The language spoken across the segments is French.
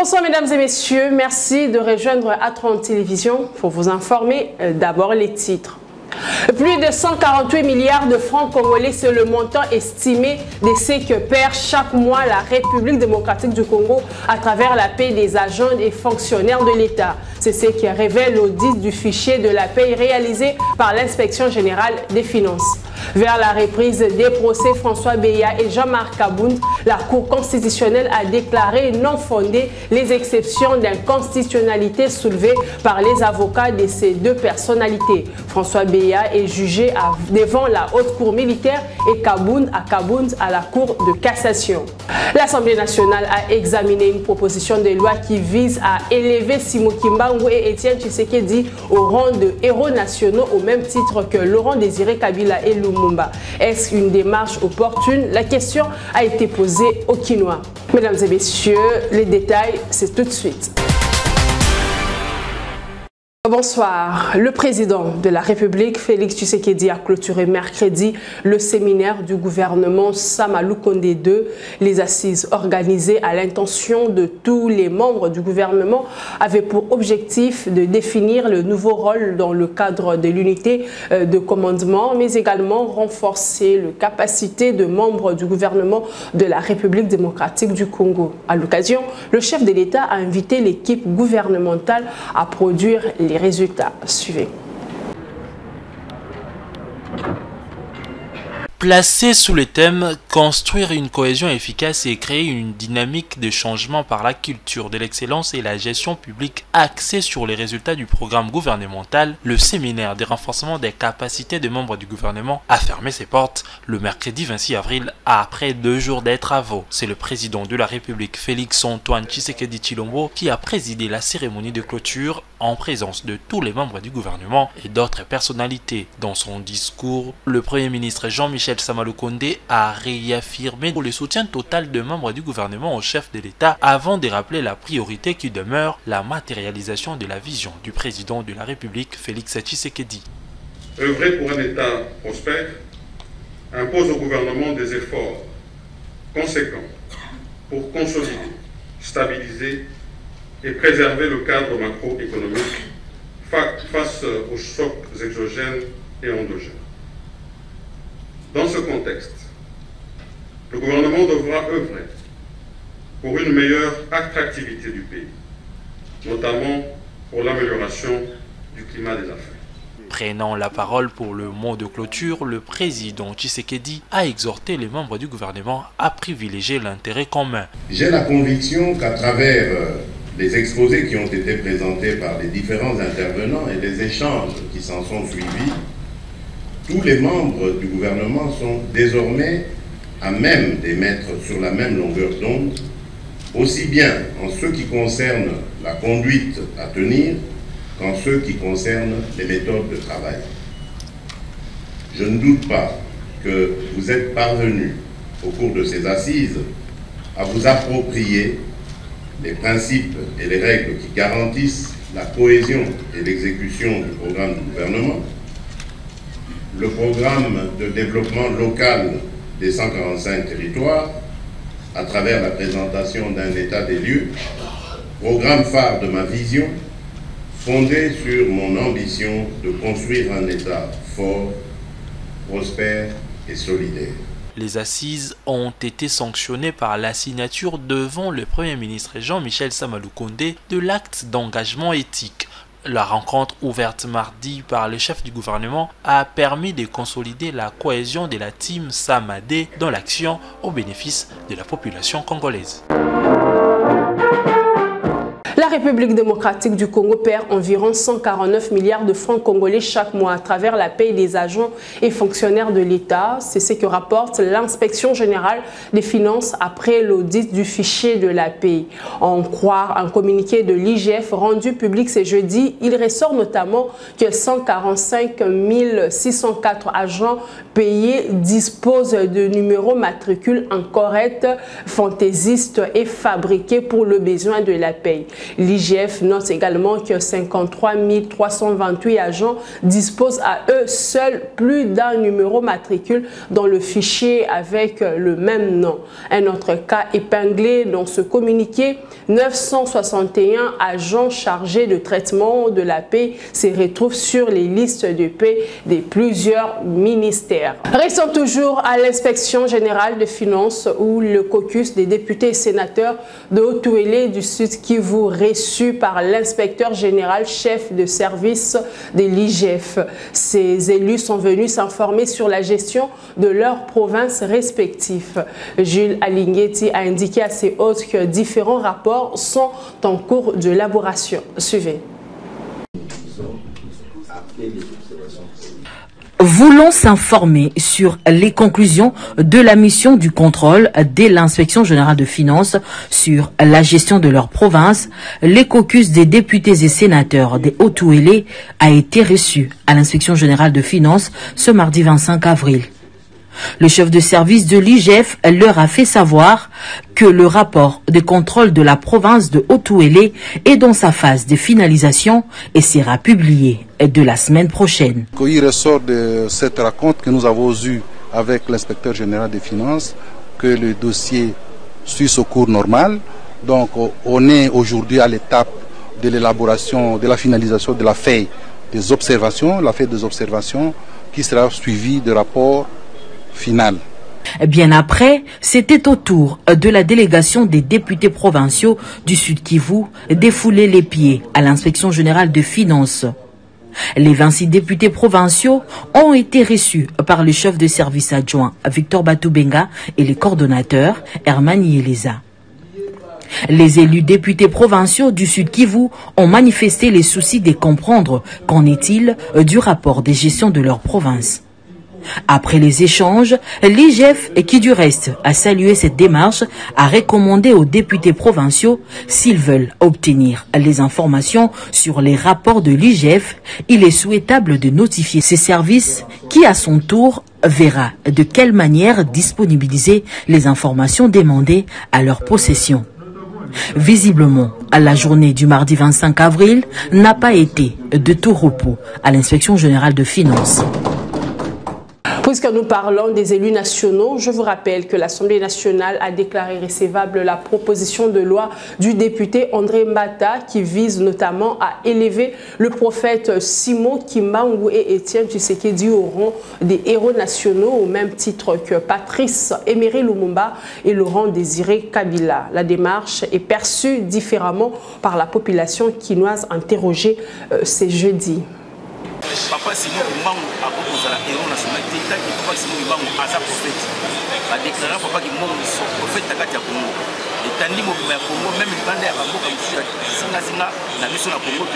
Bonsoir mesdames et messieurs, merci de rejoindre A30 Télévision pour vous informer d'abord les titres. Plus de 148 milliards de francs congolais, c'est le montant estimé de ce que perd chaque mois la République démocratique du Congo à travers la paie des agents et fonctionnaires de l'État. C'est ce qui révèle l'audit du fichier de la paie réalisé par l'Inspection générale des finances. Vers la reprise des procès François Beya et Jean-Marc Kabound, la Cour constitutionnelle a déclaré non fondées les exceptions d'inconstitutionnalité soulevées par les avocats de ces deux personnalités. François Beya est jugé devant la haute cour militaire et Kabound à la cour de cassation. L'Assemblée nationale a examiné une proposition de loi qui vise à élever Simo Kimbangu et Étienne Tshisekedi au rang de héros nationaux au même titre que Laurent Désiré Kabila et Lumumba. Est-ce une démarche opportune? La question a été posée au Quinois. Mesdames et messieurs, les détails, c'est tout de suite. Bonsoir. Le président de la République, Félix Tshisekedi, a clôturé mercredi le séminaire du gouvernement Sama Lukonde II. Les assises organisées à l'intention de tous les membres du gouvernement avaient pour objectif de définir le nouveau rôle dans le cadre de l'unité de commandement, mais également renforcer les capacités de membres du gouvernement de la République démocratique du Congo. À l'occasion, le chef de l'État a invité l'équipe gouvernementale à produire les résultats. Suivez. Placé sous le thème « Construire une cohésion efficace et créer une dynamique de changement par la culture de l'excellence et la gestion publique axée sur les résultats du programme gouvernemental », le séminaire de renforcement des capacités des membres du gouvernement a fermé ses portes le mercredi 26 avril après 2 jours des travaux. C'est le président de la République Félix-Antoine Tshisekedi Tshilombo qui a présidé la cérémonie de clôture en présence de tous les membres du gouvernement et d'autres personnalités. Dans son discours, le Premier ministre Jean-Michel Sama Lukonde a réaffirmé le soutien total des membres du gouvernement au chef de l'État avant de rappeler la priorité qui demeure la matérialisation de la vision du président de la République Félix Tshisekedi. Œuvrer pour un État prospère impose au gouvernement des efforts conséquents pour consolider, stabiliser et préserver le cadre macroéconomique face aux chocs exogènes et endogènes. Dans ce contexte, le gouvernement devra œuvrer pour une meilleure attractivité du pays, notamment pour l'amélioration du climat des affaires. Prenant la parole pour le mot de clôture, le président Tshisekedi a exhorté les membres du gouvernement à privilégier l'intérêt commun. J'ai la conviction qu'à travers les exposés qui ont été présentés par les différents intervenants et les échanges qui s'en sont suivis, tous les membres du gouvernement sont désormais à même d'émettre sur la même longueur d'onde, aussi bien en ce qui concerne la conduite à tenir qu'en ce qui concerne les méthodes de travail. Je ne doute pas que vous êtes parvenus, au cours de ces assises, à vous approprier les principes et les règles qui garantissent la cohésion et l'exécution du programme du gouvernement, le programme de développement local des 145 territoires, à travers la présentation d'un état des lieux, programme phare de ma vision, fondé sur mon ambition de construire un État fort, prospère et solidaire. Les assises ont été sanctionnées par la signature devant le Premier ministre Jean-Michel Sama Lukonde de l'acte d'engagement éthique. La rencontre ouverte mardi par le chef du gouvernement a permis de consolider la cohésion de la team Samadé dans l'action au bénéfice de la population congolaise. La République démocratique du Congo perd environ 149 milliards de francs congolais chaque mois à travers la paie des agents et fonctionnaires de l'État. C'est ce que rapporte l'Inspection générale des finances après l'audit du fichier de la paie. En croire un communiqué de l'IGF rendu public ce jeudi, il ressort notamment que 145 604 agents payés disposent de numéros matricules incorrects, fantaisistes et fabriqués pour le besoin de la paie. L'IGF note également que 53 328 agents disposent à eux seuls plus d'un numéro matricule dans le fichier avec le même nom. Un autre cas épinglé dans ce communiqué, 961 agents chargés de traitement de la paix se retrouvent sur les listes de paix de plusieurs ministères. Restons toujours à l'inspection générale des finances où le caucus des députés et sénateurs de Haut-Ouélé du Sud Kivu reçu par l'inspecteur général chef de service de l'IGF. Ces élus sont venus s'informer sur la gestion de leurs provinces respectives. Jules Alingueti a indiqué à ses hôtes que différents rapports sont en cours d'élaboration. Suivez. Voulons s'informer sur les conclusions de la mission du contrôle de l'inspection générale de finances sur la gestion de leur province. Les caucus des députés et sénateurs des Haut-Ouélé a été reçu à l'inspection générale de finances ce mardi 25 avril. Le chef de service de l'IGF leur a fait savoir que le rapport de contrôle de la province de Haut-Ouélé est dans sa phase de finalisation et sera publié de la semaine prochaine. Il ressort de cette rencontre que nous avons eue avec l'inspecteur général des finances que le dossier suit ce cours normal. Donc on est aujourd'hui à l'étape de l'élaboration, de la finalisation de la feuille des observations, qui sera suivie de rapport final. Bien après, c'était au tour de la délégation des députés provinciaux du Sud Kivu de fouler les pieds à l'inspection générale de finances. Les 26 députés provinciaux ont été reçus par le chef de service adjoint Victor Batoubenga et les coordonnateurs Herman Yeleza. Les élus députés provinciaux du Sud Kivu ont manifesté les soucis de comprendre qu'en est-il du rapport de gestion de leur province. Après les échanges, l'IGF, qui du reste a salué cette démarche, a recommandé aux députés provinciaux, s'ils veulent obtenir les informations sur les rapports de l'IGF, il est souhaitable de notifier ces services qui, à son tour, verra de quelle manière disponibiliser les informations demandées à leur possession. Visiblement, la journée du mardi 25 avril n'a pas été de tout repos à l'inspection générale de finances. Puisque nous parlons des élus nationaux, je vous rappelle que l'Assemblée nationale a déclaré recevable la proposition de loi du député André Mbata qui vise notamment à élever le prophète Simon Kimbangu et Étienne Tshisekedi au rang des héros nationaux au même titre que Patrice Emery Lumumba et Laurent Désiré Kabila. La démarche est perçue différemment par la population quinoise interrogée ce jeudi. Papa Simon Kimbangu a proposé la héros national. Papa Simon Kimbangu a sa prophète. A déclaré Papa Kimbangu son prophète à Congo. Et tandis que Congo, même le bande à Congo, comme Singa, la mission à Congo,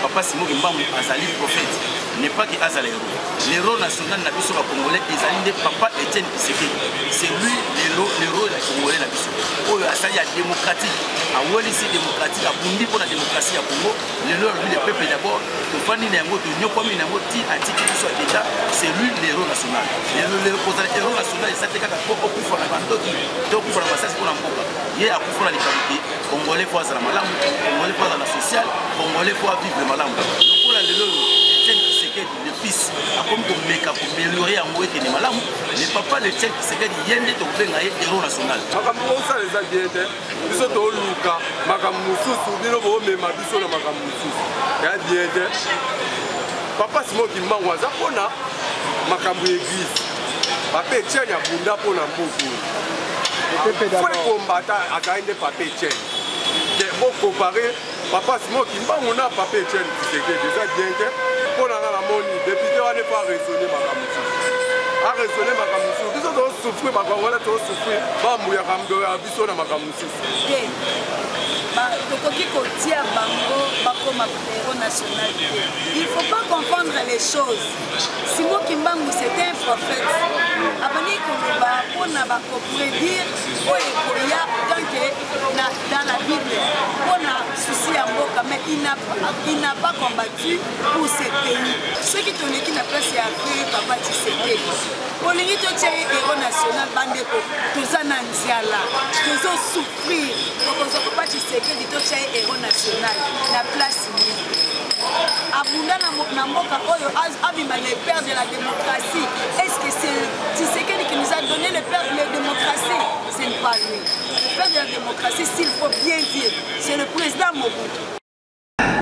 Papa Simon Kimbangu a sa libre prophète. N'est pas que Azal héros. L'héros national de la mission à Congolais, ils allaient de Papa Étienne Tshisekedi. C'est lui l'héros de la Congolais de la mission. Oh, ça y a démocratique. À Wallis démocratique, à Bundi pour la démocratie à Congo. L'héros, lui, le peuple d'abord. C'est lui l'héros national. L'héros national, il s'attaque à quoi au coup de la bande. Donc, pour la massage pour la Mboka. Il y a un coup de la qualité. Congolais pour la malam, Congolais pour la sociale, Congolais pour vivre le malam. Donc, pour la le fils a comme pour améliorer à moi qui est malam. Mais papa, le tchèque, c'est qu'il y a un héros national. Papa Simon Kimbangu aza pona makambo église. Papa Etienne ya bunda pona mboku. Faut combattre akaende Papa Etienne. Bon comparer Papa Simon Kimbangu na Papa Etienne c'est déjà bien que pona na moni député on n'est pas raisonner makambo. A raisonner makambo. Biso to souffrir ba Congolais to souffrir ba muya kamgo ya biso na makambo. Il ne faut pas confondre les choses. Simon Kimbangu, c'était un prophète. Avant qu'on va prédire, quand dans la Bible. On a souci à Mboka, mais il n'a pas combattu pour ce pays. Ceux qui ont été la place à faire, Papa Tshisekedi. Pour les héros national, Bandeko, tous en Anziala, tous en souffrir. Pour que Papa Tshisekedi, tous les héros national, la place Abunda na mboka oyo abima le père de la démocratie. Est-ce que c'est Tshisekedi qui nous a donné le père de la démocratie? Ce n'est pas lui. Le père de la démocratie, s'il faut bien dire, c'est le président Mobutu.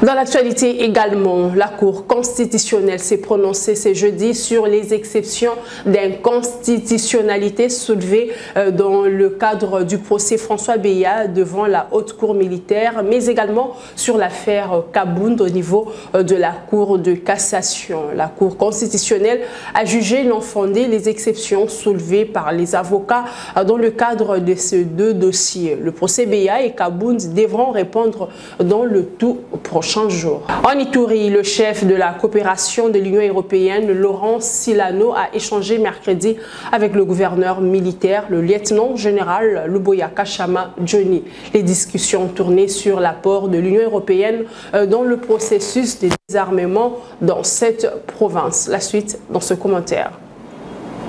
Dans l'actualité également, la Cour constitutionnelle s'est prononcée ce jeudi sur les exceptions d'inconstitutionnalité soulevées dans le cadre du procès François Beya devant la Haute Cour militaire, mais également sur l'affaire Kabound au niveau de la Cour de cassation. La Cour constitutionnelle a jugé non fondées les exceptions soulevées par les avocats dans le cadre de ces deux dossiers. Le procès Beya et Kabound devront répondre dans le tout prochain jour. En Ituri, le chef de la coopération de l'Union européenne, Laurent Silano, a échangé mercredi avec le gouverneur militaire, le lieutenant général Luboya Kashama Johnny. Les discussions tournaient sur l'apport de l'Union européenne dans le processus de désarmement dans cette province. La suite dans ce commentaire.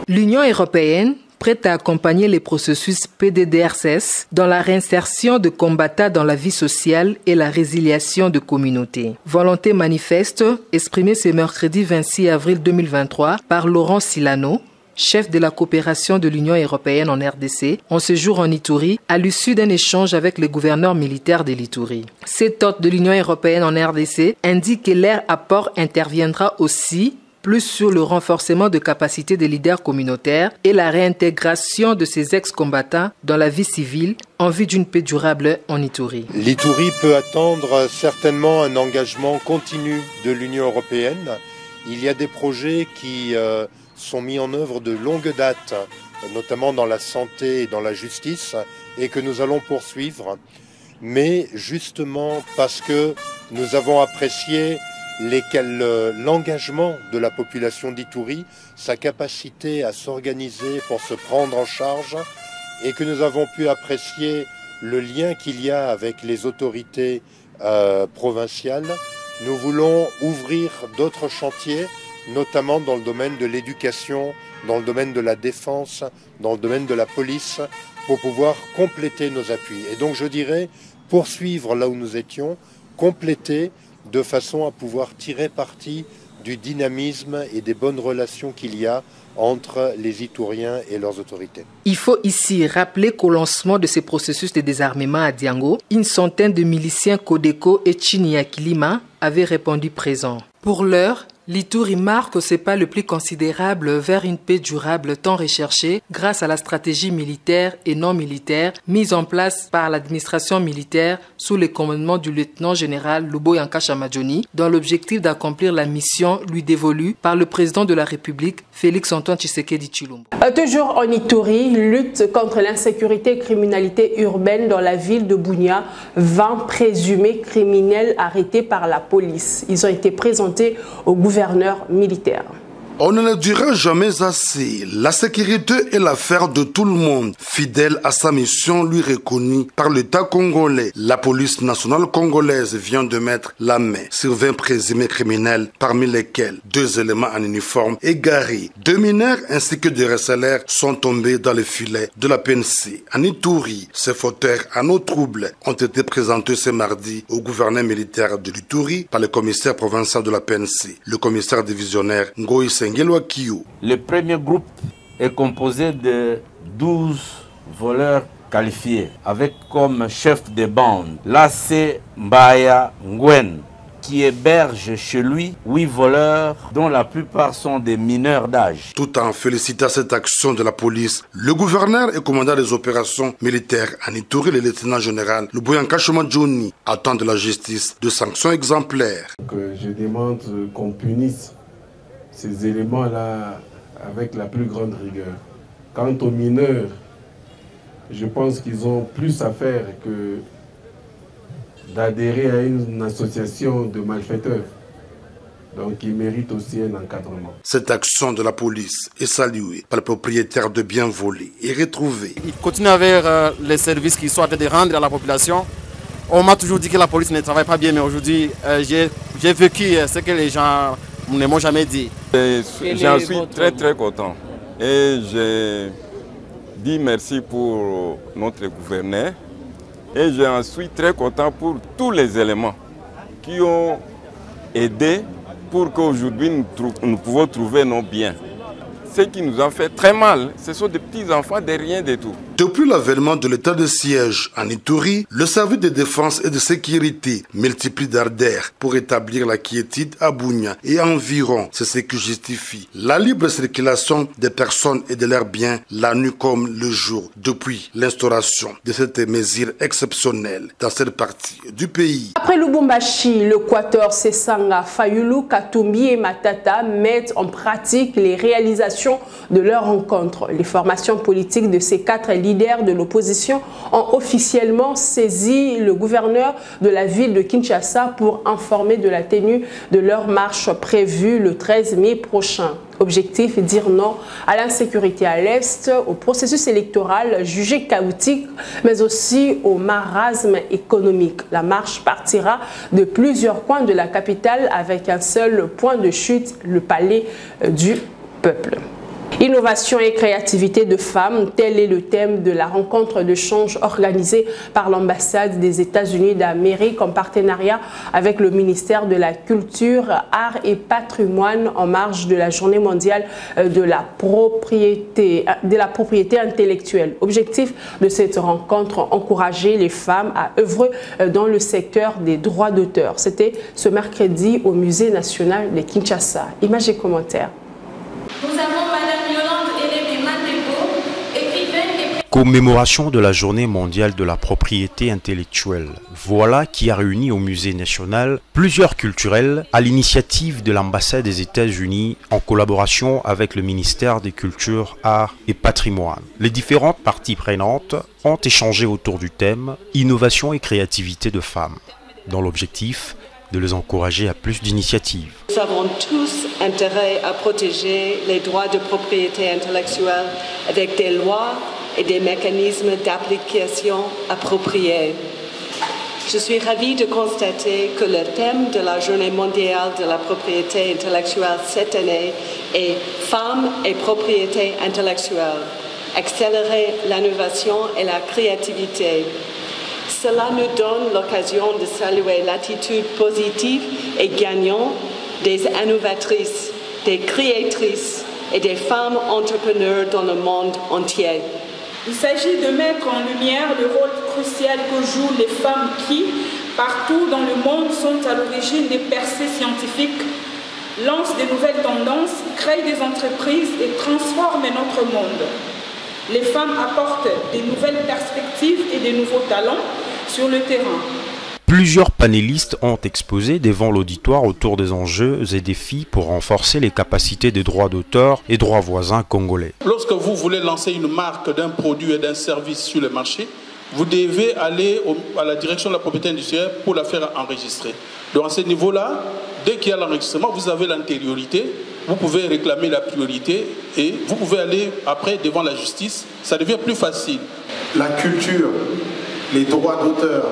L'Union européenne prête à accompagner les processus PDDRCS dans la réinsertion de combattants dans la vie sociale et la résiliation de communautés. Volonté manifeste exprimée ce mercredi 26 avril 2023 par Laurent Silano, chef de la coopération de l'Union européenne en RDC, en séjour en Ituri, à l'issue d'un échange avec le gouverneur militaire de l'Ituri. Cet hôte de l'Union européenne en RDC indique que leur apport interviendra aussi plus sur le renforcement de capacités des leaders communautaires et la réintégration de ces ex-combattants dans la vie civile en vue d'une paix durable en Ituri. L'Ituri peut attendre certainement un engagement continu de l'Union européenne. Il y a des projets qui sont mis en œuvre de longue date, notamment dans la santé et dans la justice, et que nous allons poursuivre. Mais justement parce que nous avons apprécié l'engagement de la population d'Ituri, sa capacité à s'organiser pour se prendre en charge, et que nous avons pu apprécier le lien qu'il y a avec les autorités provinciales. Nous voulons ouvrir d'autres chantiers, notamment dans le domaine de l'éducation, dans le domaine de la défense, dans le domaine de la police, pour pouvoir compléter nos appuis. Et donc je dirais poursuivre là où nous étions, compléter, de façon à pouvoir tirer parti du dynamisme et des bonnes relations qu'il y a entre les Ituriens et leurs autorités. Il faut ici rappeler qu'au lancement de ces processus de désarmement à Diango, une centaine de miliciens Codeco et Chiniakilima avaient répondu présents. Pour l'heure, l'Ituri marque ce pas le plus considérable vers une paix durable tant recherchée grâce à la stratégie militaire et non militaire mise en place par l'administration militaire sous le commandement du lieutenant-général Luboya Kashama Johnny dans l'objectif d'accomplir la mission lui dévolue par le président de la République, Félix-Antoine Tshisekedi Tshilombo. Toujours en Ituri, lutte contre l'insécurité et criminalité urbaine dans la ville de Bunia. 20 présumés criminels arrêtés par la police. Ils ont été présentés au gouverneur militaire. On ne le dira jamais assez. La sécurité est l'affaire de tout le monde. Fidèle à sa mission lui reconnue par l'État congolais, la police nationale congolaise vient de mettre la main sur 20 présumés criminels, parmi lesquels 2 éléments en uniforme égarés. 2 mineurs ainsi que des receleurs sont tombés dans le filet de la PNC. En Ituri, ces fauteurs à nos troubles ont été présentés ce mardi au gouverneur militaire de l'Ituri par le commissaire provincial de la PNC, le commissaire divisionnaire Ngoï Senghel. Le premier groupe est composé de 12 voleurs qualifiés, avec comme chef de bande Lassé Mbaya Ngwen, qui héberge chez lui 8 voleurs, dont la plupart sont des mineurs d'âge. Tout en félicitant cette action de la police, le gouverneur et commandant des opérations militaires en Ituri, le lieutenant-général Luboya Kashama Johnny, attend de la justice de sanctions exemplaires. Je demande qu'on punisse ces éléments-là avec la plus grande rigueur. Quant aux mineurs, je pense qu'ils ont plus à faire que d'adhérer à une association de malfaiteurs. Donc il mérite aussi un encadrement. Cette action de la police est saluée par le propriétaire de biens volés et retrouvés. Il continue avec les services qu'ils sont en train de rendre à la population. On m'a toujours dit que la police ne travaille pas bien, mais aujourd'hui, j'ai vécu ce que les gens ne m'ont jamais dit. J'en suis très content. Et je dis merci pour notre gouverneur. Et j'en suis très content pour tous les éléments qui ont aidé pour qu'aujourd'hui nous pouvons trouver nos biens. Ce qui nous a fait très mal, ce sont des petits-enfants de rien du tout. Depuis l'avènement de l'état de siège en Ituri, le service de défense et de sécurité multiplie d'ardeurs pour établir la quiétude à Bunia et environ. C'est ce qui justifie la libre circulation des personnes et de leurs biens la nuit comme le jour depuis l'instauration de cette mesure exceptionnelle dans cette partie du pays. Après Lubumbashi, l'Équateur, Sesanga, Fayulu, Katumbi et Matata mettent en pratique les réalisations de leur rencontre. Les formations politiques de ces 4 leaders de l'opposition ont officiellement saisi le gouverneur de la ville de Kinshasa pour informer de la tenue de leur marche prévue le 13 mai prochain. Objectif, dire non à l'insécurité à l'Est, au processus électoral jugé chaotique, mais aussi au marasme économique. La marche partira de plusieurs coins de la capitale avec un seul point de chute, le palais du peuple. Innovation et créativité de femmes, tel est le thème de la rencontre de change organisée par l'ambassade des États-Unis d'Amérique en partenariat avec le ministère de la Culture, Arts et Patrimoine en marge de la Journée mondiale de la propriété intellectuelle. Objectif de cette rencontre, encourager les femmes à œuvrer dans le secteur des droits d'auteur. C'était ce mercredi au Musée national de Kinshasa. Images et commentaires. Nous avons Madame Yolande Elébé-Mandebo, écrivaine et... Commémoration de la Journée mondiale de la propriété intellectuelle. Voilà qui a réuni au Musée national plusieurs culturels à l'initiative de l'ambassade des États-Unis en collaboration avec le ministère des Cultures, Arts et Patrimoine. Les différentes parties prenantes ont échangé autour du thème « Innovation et créativité de femmes » dans l'objectif de les encourager à plus d'initiatives. Nous avons tous intérêt à protéger les droits de propriété intellectuelle avec des lois et des mécanismes d'application appropriés. Je suis ravie de constater que le thème de la Journée mondiale de la propriété intellectuelle cette année est « Femmes et propriété intellectuelle », accélérer l'innovation et la créativité. Cela nous donne l'occasion de saluer l'attitude positive et gagnante des innovatrices, des créatrices et des femmes entrepreneurs dans le monde entier. Il s'agit de mettre en lumière le rôle crucial que jouent les femmes qui, partout dans le monde, sont à l'origine des percées scientifiques, lancent de nouvelles tendances, créent des entreprises et transforment notre monde. Les femmes apportent des nouvelles perspectives et des nouveaux talents sur le terrain. Plusieurs panélistes ont exposé devant l'auditoire autour des enjeux et défis pour renforcer les capacités des droits d'auteur et droits voisins congolais. Lorsque vous voulez lancer une marque d'un produit et d'un service sur le marché, vous devez aller à la direction de la propriété industrielle pour la faire enregistrer. Donc à ce niveau-là, dès qu'il y a l'enregistrement, vous avez l'antériorité, vous pouvez réclamer la priorité et vous pouvez aller après devant la justice. Ça devient plus facile. La culture, les droits d'auteur,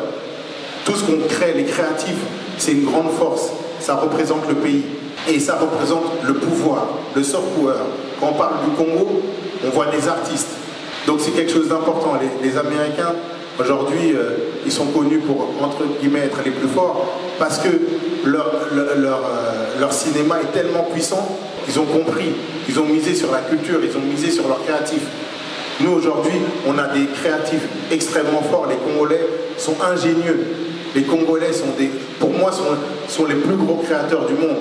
tout ce qu'on crée, les créatifs, c'est une grande force. Ça représente le pays et ça représente le pouvoir, le soft power. Quand on parle du Congo, on voit des artistes. Donc c'est quelque chose d'important. Les Américains, aujourd'hui, ils sont connus pour, entre guillemets, être les plus forts parce que leur cinéma est tellement puissant qu'ils ont compris, ils ont misé sur la culture, ils ont misé sur leurs créatifs. Nous, aujourd'hui, on a des créatifs extrêmement forts. Les Congolais sont ingénieux. Les Congolais, pour moi, sont les plus gros créateurs du monde.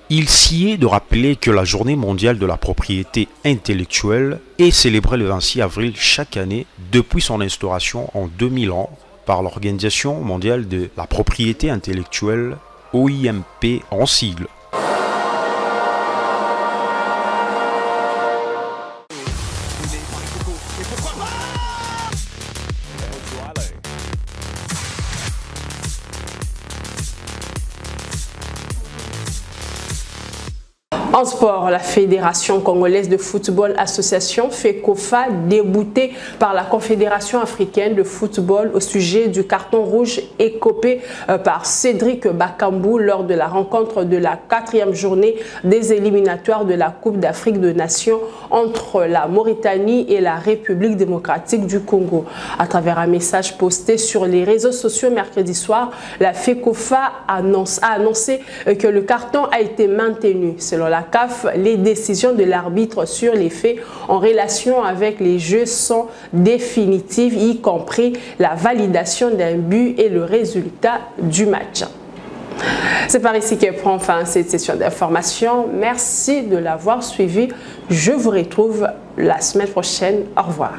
Il s'y est de rappeler que la Journée mondiale de la propriété intellectuelle est célébrée le 26 avril chaque année depuis son instauration en 2001 par l'Organisation mondiale de la propriété intellectuelle, OIMP en sigle. En sport, la Fédération congolaise de football association FECOFA, déboutée par la Confédération africaine de football au sujet du carton rouge écopé par Cédric Bakambu lors de la rencontre de la 4e journée des éliminatoires de la Coupe d'Afrique des Nations entre la Mauritanie et la République démocratique du Congo. À travers un message posté sur les réseaux sociaux mercredi soir, la FECOFA a annoncé que le carton a été maintenu. Selon la CAF, les décisions de l'arbitre sur les faits en relation avec les jeux sont définitives, y compris la validation d'un but et le résultat du match. C'est par ici que prend fin cette session d'information. Merci de l'avoir suivi. Je vous retrouve la semaine prochaine. Au revoir.